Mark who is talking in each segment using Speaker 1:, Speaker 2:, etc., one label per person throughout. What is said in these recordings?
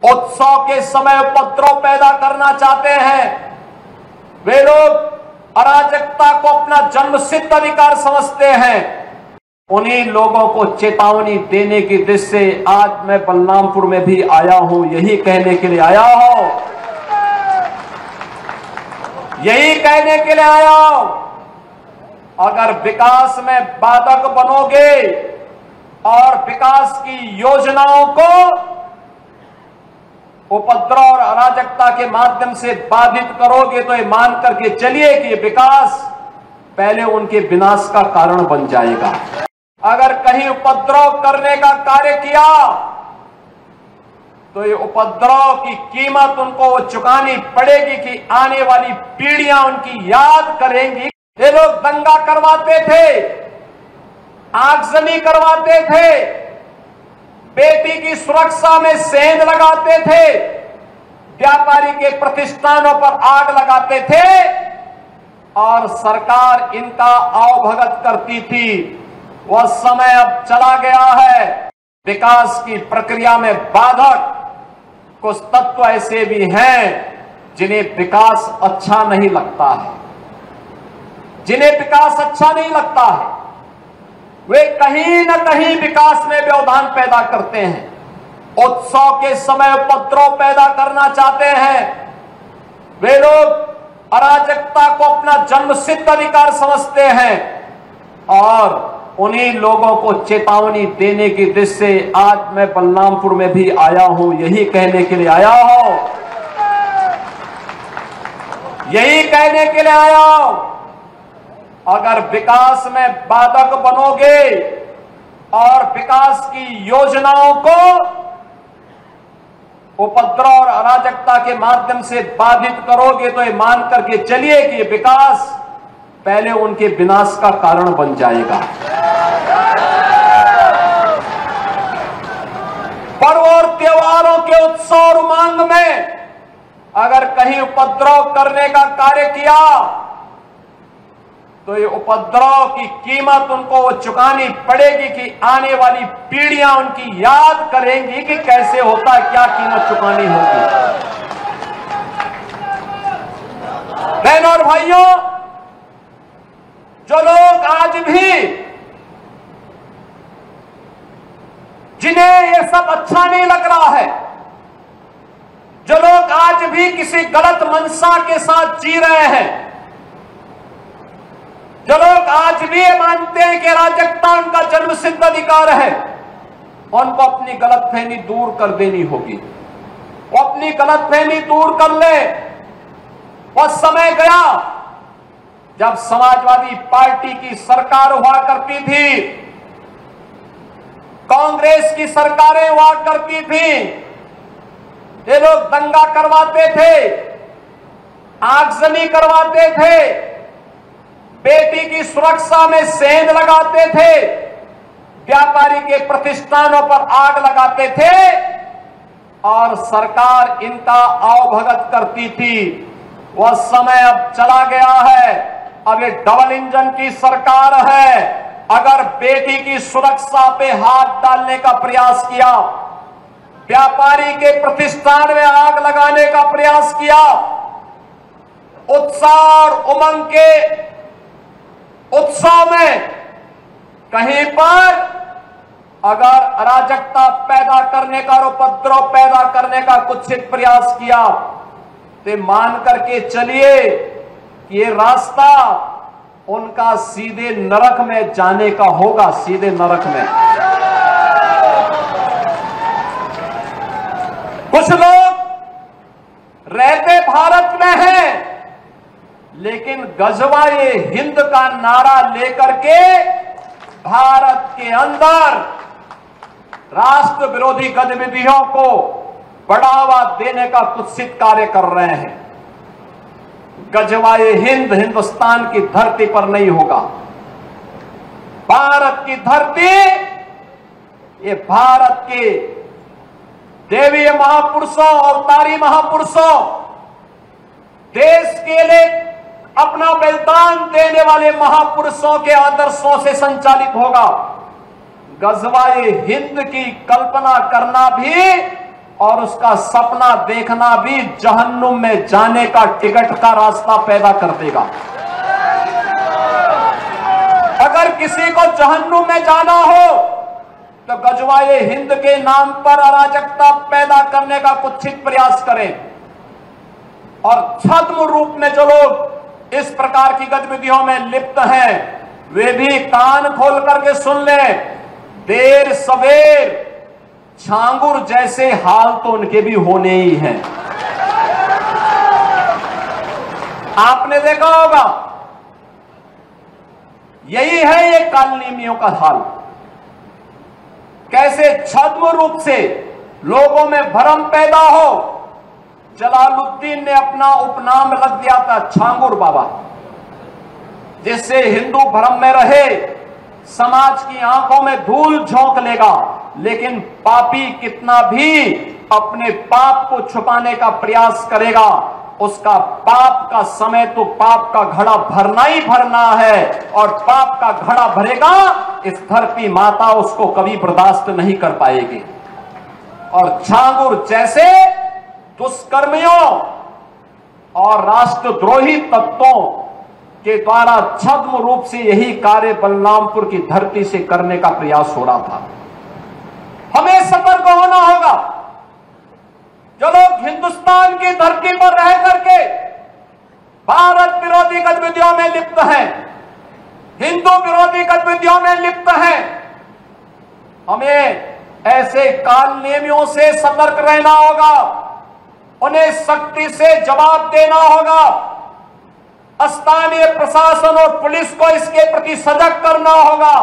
Speaker 1: उत्सव के समय उपद्रव पैदा करना चाहते हैं, वे लोग अराजकता को अपना जन्मसिद्ध अधिकार समझते हैं। उन्हीं लोगों को चेतावनी देने की दृष्टि से आज मैं बलरामपुर में भी आया हूं, यही कहने के लिए आया हूं, यही कहने के लिए आया हूं। अगर विकास में बाधक बनोगे और विकास की योजनाओं को उपद्रव और अराजकता के माध्यम से बाधित करोगे तो ये मान करके चलिए कि ये विकास पहले उनके विनाश का कारण बन जाएगा। अगर कहीं उपद्रव करने का कार्य किया तो ये उपद्रव की कीमत उनको चुकानी पड़ेगी कि आने वाली पीढ़ियां उनकी याद करेंगी। ये लोग दंगा करवाते थे, आगजनी करवाते थे, बेटी की सुरक्षा में सेंध लगाते थे, व्यापारी के प्रतिष्ठानों पर आग लगाते थे और सरकार इनका आवभगत करती थी। वह समय अब चला गया है। विकास की प्रक्रिया में बाधक कुछ तत्व ऐसे भी हैं जिन्हें विकास अच्छा नहीं लगता है, जिन्हें विकास अच्छा नहीं लगता है। वे कहीं न कहीं विकास में व्यवधान पैदा करते हैं। उत्सव के समय उपद्रव पैदा करना चाहते हैं। वे लोग अराजकता को अपना जन्मसिद्ध अधिकार समझते हैं और उन्हीं लोगों को चेतावनी देने की दृष्टि से आज मैं बलरामपुर में भी आया हूं, यही कहने के लिए आया हूं, यही कहने के लिए आया हूं। अगर विकास में बाधक बनोगे और विकास की योजनाओं को उपद्रव और अराजकता के माध्यम से बाधित करोगे तो ये मान करके चलिए कि ये विकास पहले उनके विनाश का कारण बन जाएगा। पर्व और त्योहारों के उत्सव और उमंग में अगर कहीं उपद्रव करने का कार्य किया तो ये उपद्रव की कीमत उनको चुकानी पड़ेगी कि आने वाली पीढ़ियां उनकी याद करेंगी कि कैसे होता है, क्या कीमत चुकानी होगी। बहनों और भाइयों, जो लोग आज भी जिन्हें ये सब अच्छा नहीं लग रहा है, जो लोग आज भी किसी गलत मंशा के साथ जी रहे हैं, जो लोग आज भी ये मानते हैं कि अराजकता उनका जन्मसिद्ध अधिकार है, उनको अपनी गलतफहमी दूर कर देनी होगी। वो अपनी गलतफहमी दूर कर ले। वह समय गया जब समाजवादी पार्टी की सरकार हुआ करती थी, कांग्रेस की सरकारें हुआ करती थी। ये लोग दंगा करवाते थे, आगजनी करवाते थे, बेटी की सुरक्षा में सेंध लगाते थे, व्यापारी के प्रतिष्ठानों पर आग लगाते थे और सरकार इनका आवभगत करती थी। वह समय अब चला गया है। अब ये डबल इंजन की सरकार है। अगर बेटी की सुरक्षा पे हाथ डालने का प्रयास किया, व्यापारी के प्रतिष्ठान में आग लगाने का प्रयास किया, उत्साह और उमंग के उत्सव में कहीं पर अगर अराजकता पैदा करने का और उपद्रव पैदा करने का कुत्सित प्रयास किया तो मान करके चलिए कि ये रास्ता उनका सीधे नरक में जाने का होगा, सीधे नरक में। कुछ लोग रहते भारत में हैं लेकिन गजवाए हिंद का नारा लेकर के भारत के अंदर राष्ट्र विरोधी गतिविधियों को बढ़ावा देने का कुत्सित कार्य कर रहे हैं। गजवाए हिंद हिंदुस्तान की धरती पर नहीं होगा। भारत की धरती, ये भारत के देवीय महापुरुषों, अवतारी महापुरुषों, देश के लिए अपना बलिदान देने वाले महापुरुषों के आदर्शों से संचालित होगा। गजवाए हिंद की कल्पना करना भी और उसका सपना देखना भी जहन्नुम में जाने का टिकट का रास्ता पैदा कर देगा। अगर किसी को जहन्नुम में जाना हो तो गजवाए हिंद के नाम पर अराजकता पैदा करने का कुत्सित प्रयास करें। और छद्म रूप में जो लोग इस प्रकार की गतिविधियों में लिप्त हैं वे भी कान खोल करके सुन लें, देर सवेर छांगुर जैसे हाल तो उनके भी होने ही हैं। आपने देखा होगा, यही है ये कालनेमियों का हाल। कैसे छद्म रूप से लोगों में भ्रम पैदा हो। जलालुद्दीन ने अपना उपनाम रख दिया था छांगुर बाबा, जिससे हिंदू भ्रम में रहे, समाज की आंखों में धूल झोंक लेगा, लेकिन पापी कितना भी अपने पाप को छुपाने का प्रयास करेगा, उसका पाप का समय तो पाप का घड़ा भरना ही भरना है, और पाप का घड़ा भरेगा इस धरती माता उसको कभी बर्दाश्त नहीं कर पाएगी। और छांगुर जैसे दुष्कर्मियों और राष्ट्रद्रोही तत्वों के द्वारा छद्म रूप से यही कार्य बलरामपुर की धरती से करने का प्रयास हो रहा था। हमें सतर्क होना होगा। जो लोग हिंदुस्तान की धरती पर रह करके भारत विरोधी गतिविधियों में लिप्त हैं, हिंदू विरोधी गतिविधियों में लिप्त हैं, हमें ऐसे कालनेमियों से सतर्क रहना होगा, उन्हें सख्ती से जवाब देना होगा। स्थानीय प्रशासन और पुलिस को इसके प्रति सजग करना होगा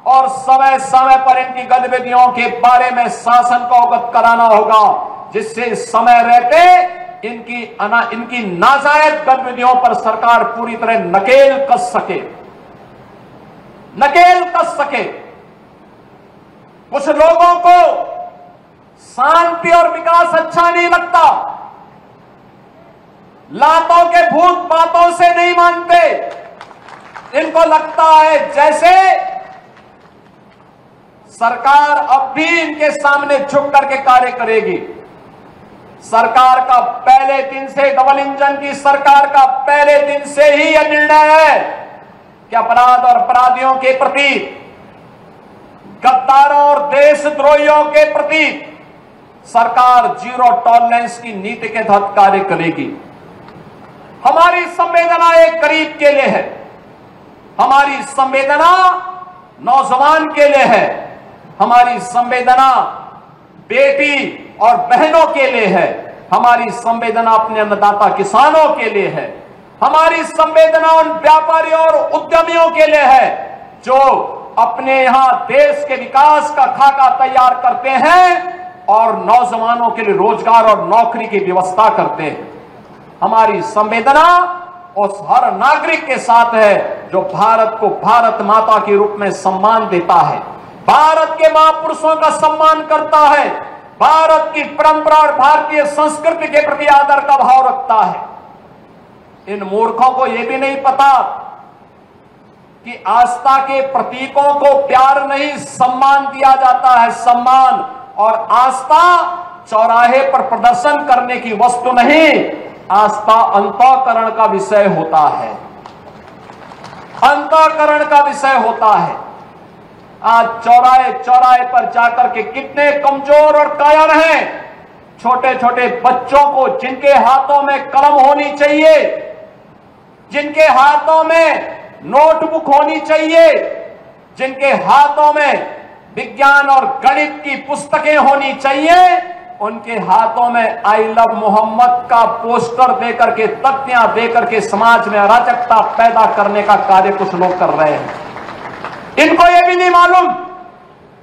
Speaker 1: और समय समय पर इनकी गतिविधियों के बारे में शासन को अवगत कराना होगा, जिससे समय रहते इनकी नाजायज गतिविधियों पर सरकार पूरी तरह नकेल कस सके। कुछ लोगों को शांति और विकास अच्छा नहीं लगता, लातों के भूत बातों से नहीं मानते। इनको लगता है जैसे सरकार अब भी इनके सामने झुक करके कार्य करेगी। सरकार का पहले दिन से, डबल इंजन की सरकार का पहले दिन से ही यह निर्णय है कि अपराध और अपराधियों के प्रति, गद्दारों और देशद्रोहियों के प्रति सरकार जीरो टॉलरेंस की नीति के तहत कार्य करेगी। हमारी संवेदना एक गरीब के लिए है, हमारी संवेदना नौजवान के लिए है, हमारी संवेदना बेटी और बहनों के लिए है, हमारी संवेदना अपने अन्नदाता किसानों के लिए है, हमारी संवेदना उन व्यापारियों और उद्यमियों के लिए है जो अपने यहां देश के विकास का खाका तैयार करते हैं और नौजवानों के लिए रोजगार और नौकरी की व्यवस्था करते हैं। हमारी संवेदना उस हर नागरिक के साथ है जो भारत को भारत माता के रूप में सम्मान देता है, भारत के महापुरुषों का सम्मान करता है, भारत की परंपरा और भारतीय संस्कृति के प्रति आदर का भाव रखता है। इन मूर्खों को यह भी नहीं पता कि आस्था के प्रतीकों को प्यार नहीं सम्मान दिया जाता है। सम्मान और आस्था चौराहे पर प्रदर्शन करने की वस्तु नहीं, आस्था अंतःकरण का विषय होता है, अंतःकरण का विषय होता है। आज चौराहे चौराहे पर जाकर के कितने कमजोर और कायर हैं, छोटे छोटे बच्चों को जिनके हाथों में कलम होनी चाहिए, जिनके हाथों में नोटबुक होनी चाहिए, जिनके हाथों में विज्ञान और गणित की पुस्तकें होनी चाहिए, उनके हाथों में आई लव मोहम्मद का पोस्टर देकर के, तख्तियां देकर के समाज में अराजकता पैदा करने का कार्य कुछ लोग कर रहे हैं। इनको यह भी नहीं मालूम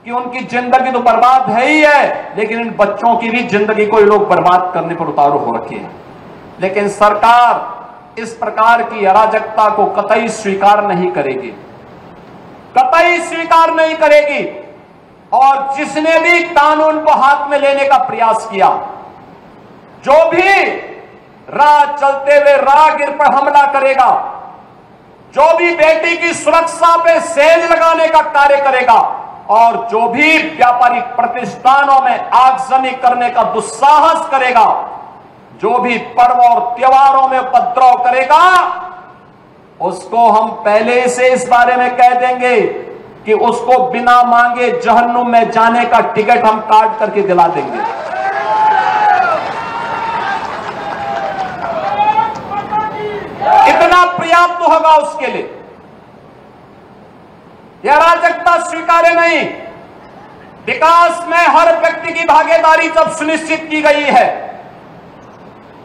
Speaker 1: कि उनकी जिंदगी तो बर्बाद है ही है, लेकिन इन बच्चों की भी जिंदगी को ये लोग बर्बाद करने पर उतारू हो रखे हैं। लेकिन सरकार इस प्रकार की अराजकता को कतई स्वीकार नहीं करेगी, कतई स्वीकार नहीं करेगी। और जिसने भी कानून को हाथ में लेने का प्रयास किया, जो भी राह चलते हुए राहगीर पर हमला करेगा, जो भी बेटी की सुरक्षा पे सेंध लगाने का कार्य करेगा, और जो भी व्यापारिक प्रतिष्ठानों में आगजनी करने का दुस्साहस करेगा, जो भी पर्व और त्योहारों में उपद्रव करेगा, उसको हम पहले से इस बारे में कह देंगे कि उसको बिना मांगे जहन्नुम में जाने का टिकट हम काट करके दिला देंगे। इतना पर्याप्त होगा उसके लिए। यह अराजकता स्वीकार्य नहीं। विकास में हर व्यक्ति की भागीदारी जब सुनिश्चित की गई है,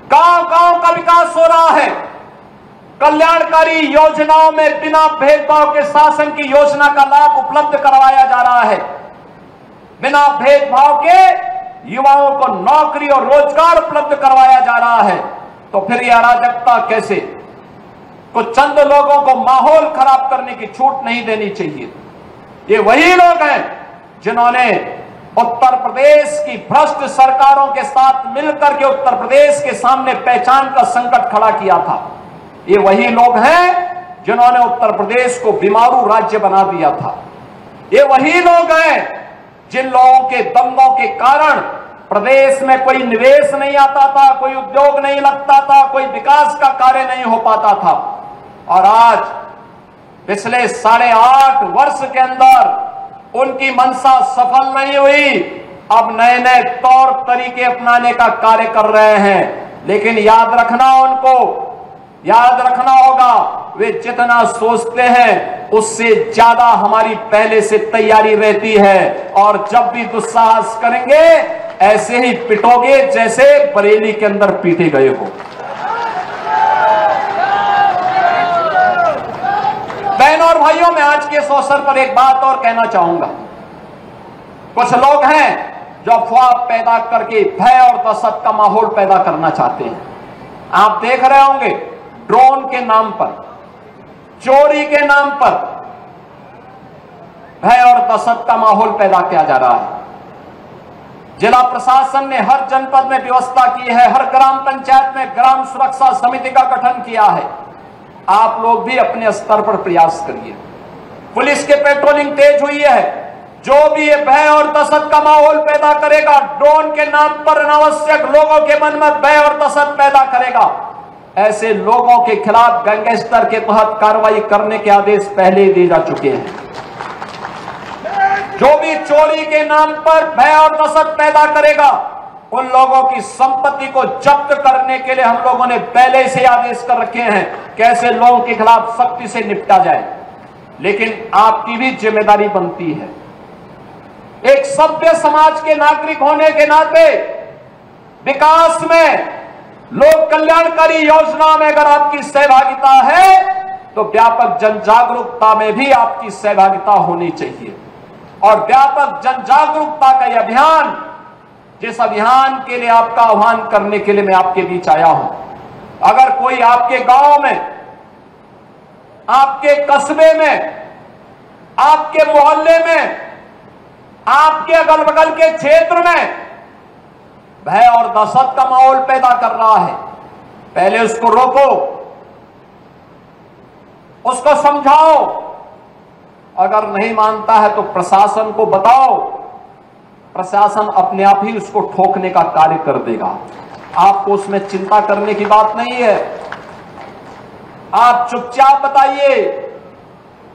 Speaker 1: गांव गांव का विकास हो रहा है, कल्याणकारी योजनाओं में बिना भेदभाव के शासन की योजना का लाभ उपलब्ध करवाया जा रहा है, बिना भेदभाव के युवाओं को नौकरी और रोजगार उपलब्ध करवाया जा रहा है, तो फिर यह अराजकता कैसे? कुछ चंद लोगों को माहौल खराब करने की छूट नहीं देनी चाहिए। ये वही लोग हैं जिन्होंने उत्तर प्रदेश की भ्रष्ट सरकारों के साथ मिलकर के उत्तर प्रदेश के सामने पहचान का संकट खड़ा किया था। ये वही लोग हैं जिन्होंने उत्तर प्रदेश को बीमारू राज्य बना दिया था। ये वही लोग हैं जिन लोगों के दंगों के कारण प्रदेश में कोई निवेश नहीं आता था, कोई उद्योग नहीं लगता था, कोई विकास का कार्य नहीं हो पाता था। और आज पिछले 8.5 वर्ष के अंदर उनकी मंशा सफल नहीं हुई। अब नए नए तौर तरीके अपनाने का कार्य कर रहे हैं, लेकिन याद रखना होगा, वे जितना सोचते हैं उससे ज्यादा हमारी पहले से तैयारी रहती है। और जब भी दुस्साहस करेंगे ऐसे ही पिटोगे जैसे बरेली के अंदर पीटे गए हो। बहनों और भाइयों, मैं आज के इस अवसर पर एक बात और कहना चाहूंगा। कुछ लोग हैं जो अफवाह पैदा करके भय और दहशत का माहौल पैदा करना चाहते हैं। आप देख रहे होंगे ड्रोन के नाम पर, चोरी के नाम पर भय और दहशत का माहौल पैदा किया जा रहा है। जिला प्रशासन ने हर जनपद में व्यवस्था की है, हर ग्राम पंचायत में ग्राम सुरक्षा समिति का गठन किया है। आप लोग भी अपने स्तर पर प्रयास करिए। पुलिस के पेट्रोलिंग तेज हुई है। जो भी ये भय और दहशत का माहौल पैदा करेगा, ड्रोन के नाम पर अनावश्यक लोगों के मन में भय और दहशत पैदा करेगा, ऐसे लोगों के खिलाफ गैंगस्टर के तहत कार्रवाई करने के आदेश पहले ही दिए जा चुके हैं। जो भी चोरी के नाम पर भय और दहशत पैदा करेगा, उन लोगों की संपत्ति को जब्त करने के लिए हम लोगों ने पहले से आदेश कर रखे हैं कि ऐसे लोगों के खिलाफ सख्ती से निपटा जाए। लेकिन आपकी भी जिम्मेदारी बनती है, एक सभ्य समाज के नागरिक होने के नाते विकास में, लोक कल्याणकारी योजना में अगर आपकी सहभागिता है तो व्यापक जन जागरूकता में भी आपकी सहभागिता होनी चाहिए। और व्यापक जन जागरूकता का यह अभियान, जिस अभियान के लिए आपका आह्वान करने के लिए मैं आपके बीच आया हूं, अगर कोई आपके गांव में, आपके कस्बे में, आपके मोहल्ले में, आपके अगल बगल के क्षेत्र में भय और दहशत का माहौल पैदा कर रहा है, पहले उसको रोको, उसको समझाओ। अगर नहीं मानता है तो प्रशासन को बताओ, प्रशासन अपने आप ही उसको ठोकने का कार्य कर देगा। आपको उसमें चिंता करने की बात नहीं है। आप चुपचाप बताइए,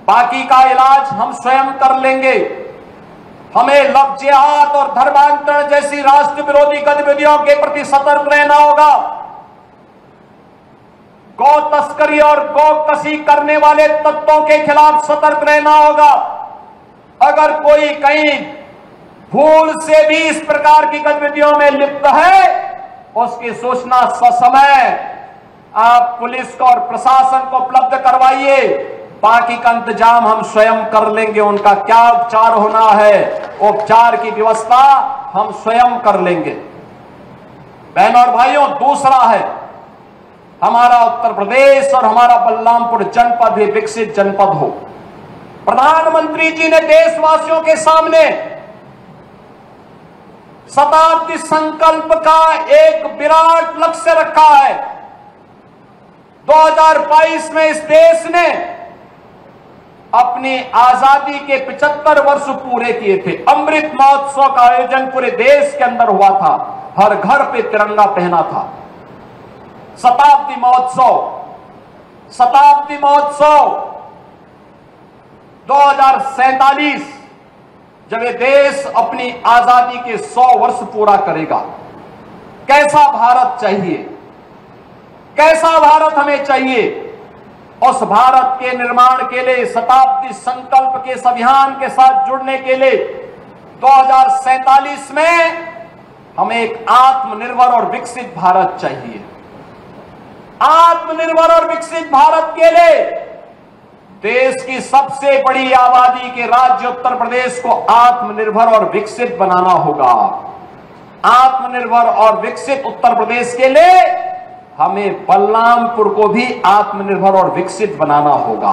Speaker 1: बाकी का इलाज हम स्वयं कर लेंगे। हमें लव जिहाद और धर्मांतरण जैसी राष्ट्र विरोधी गतिविधियों के प्रति सतर्क रहना होगा। गौ तस्करी और गौ कसी करने वाले तत्वों के खिलाफ सतर्क रहना होगा। अगर कोई कहीं भूल से भी इस प्रकार की गतिविधियों में लिप्त है, उसकी सूचना ससमय आप पुलिस को और प्रशासन को उपलब्ध करवाइए। बाकी का इंतजाम हम स्वयं कर लेंगे। उनका क्या उपचार होना है, उपचार की व्यवस्था हम स्वयं कर लेंगे। बहनों और भाइयों, दूसरा है, हमारा उत्तर प्रदेश और हमारा बलरामपुर जनपद भी विकसित जनपद हो। प्रधानमंत्री जी ने देशवासियों के सामने शताब्दी संकल्प का एक विराट लक्ष्य रखा है। 2022 में इस देश ने अपनी आजादी के 75 वर्ष पूरे किए थे। अमृत महोत्सव का आयोजन पूरे देश के अंदर हुआ था, हर घर पे तिरंगा पहना था। शताब्दी महोत्सव 2047 जब ये देश अपनी आजादी के 100 वर्ष पूरा करेगा, कैसा भारत चाहिए, कैसा भारत हमें चाहिए? उस भारत के निर्माण के लिए, शताब्दी संकल्प के इस अभियान के साथ जुड़ने के लिए 2047 में हमें एक आत्मनिर्भर और विकसित भारत चाहिए। आत्मनिर्भर और विकसित भारत के लिए देश की सबसे बड़ी आबादी के राज्य उत्तर प्रदेश को आत्मनिर्भर और विकसित बनाना होगा। आत्मनिर्भर और विकसित उत्तर प्रदेश के लिए हमें बलरामपुर को भी आत्मनिर्भर और विकसित बनाना होगा।